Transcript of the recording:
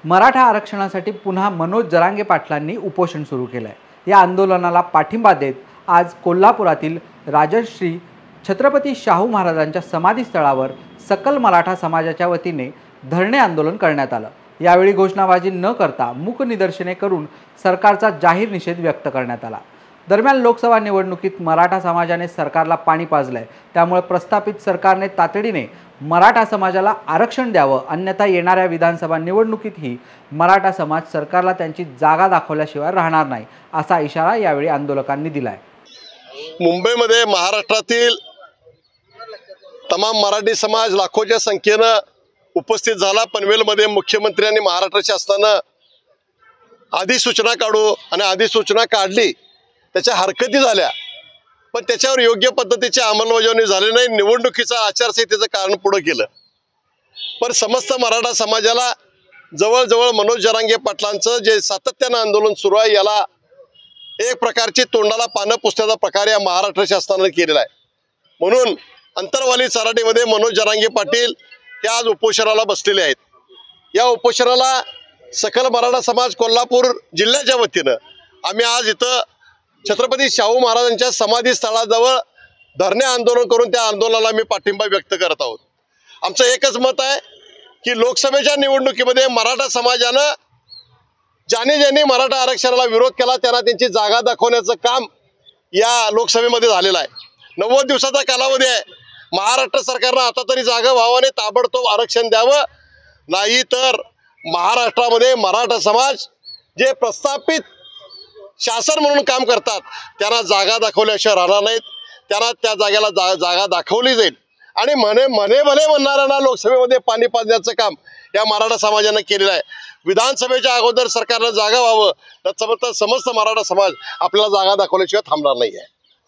मराठा आरक्षणासाठी पुन्हा मनोज जरांगे पाटलांनी उपोषण सुरू केलं आहे। या आंदोलनाला पाठिंबा देत आज कोल्हापुरातील राजश्री छत्रपती शाहू महाराजांच्या समाधीस्थळावर सकल मराठा समाजाच्या वतीने धरणे आंदोलन करण्यात आलं। यावेळी घोषणाबाजी न करता मूक निदर्शने करून सरकारचा जाहीर निषेध व्यक्त करण्यात आला। दरम्यान लोकसभा निवडणुकीत मराठा समाजाने सरकारला पाणी पाजलंय, त्यामुळे प्रस्थापित सरकारने तातडीने मराठा समाजाला आरक्षण द्यावं, अन्यथा येणाऱ्या विधानसभा निवडणुकीतही मराठा समाज सरकारला त्यांची जागा दाखवल्याशिवाय राहणार नाही, असा इशारा यावेळी आंदोलकांनी दिलाय। मुंबईमध्ये महाराष्ट्रातील तमाम मराठी समाज लाखोच्या संख्येने उपस्थित झाला। पनवेलमध्ये मुख्यमंत्र्यांनी महाराष्ट्र शासनाने अधिसूचना काढू आणि अधिसूचना काढली, त्याच्या हरकती झाल्या, पण त्याच्यावर योग्य पद्धतीची अंमलबजावणी झाली नाही। निवडणुकीचा आचारसंहितेचं कारण पुढे केलं, पण समस्त मराठा समाजाला जवळजवळ मनोज जरांगे पाटलांचं जे सातत्यानं आंदोलन सुरू आहे, याला एक प्रकारची तोंडाला पानं पुसण्याचा प्रकार या महाराष्ट्र शासनाने केलेला आहे। म्हणून अंतरवाली चराटीमध्ये मनोज जरांगे पाटील हे आज उपोषणाला बसलेले आहेत। या उपोषणाला सकल मराठा समाज कोल्हापूर जिल्ह्याच्या वतीनं आम्ही आज इथं छत्रपती शाहू महाराजांच्या समाधी स्थळाजवळ धरणे आंदोलन करून त्या आंदोलनाला मी पाठिंबा व्यक्त करत आहोत। आमचं एकच मत आहे की लोकसभेच्या निवडणुकीमध्ये मराठा समाजानं ज्यांनी मराठा आरक्षणाला विरोध केला त्यांना त्यांची जागा दाखवण्याचं काम या लोकसभेमध्ये झालेलं आहे। 90 दिवसाचा कालावधी आहे। महाराष्ट्र सरकारनं आता तरी जागा व्हावाने ताबडतोब आरक्षण द्यावं, नाही तर महाराष्ट्रामध्ये मराठा समाज जे प्रस्थापित शासन म्हणून काम करतात त्यांना जागा दाखवल्याशिवाय राहणार नाहीत। त्यांना त्या जागेला जागा दाखवली जाईल आणि म्हणे भले म्हणणाऱ्यांना लोकसभेमध्ये पाणी पाजण्याचं काम या मराठा समाजानं केलेलं आहे। विधानसभेच्या अगोदर सरकारनं जागा व्हावं, तर समस्त मराठा समाज आपल्याला जागा दाखवल्याशिवाय थांबणार नाही आहे।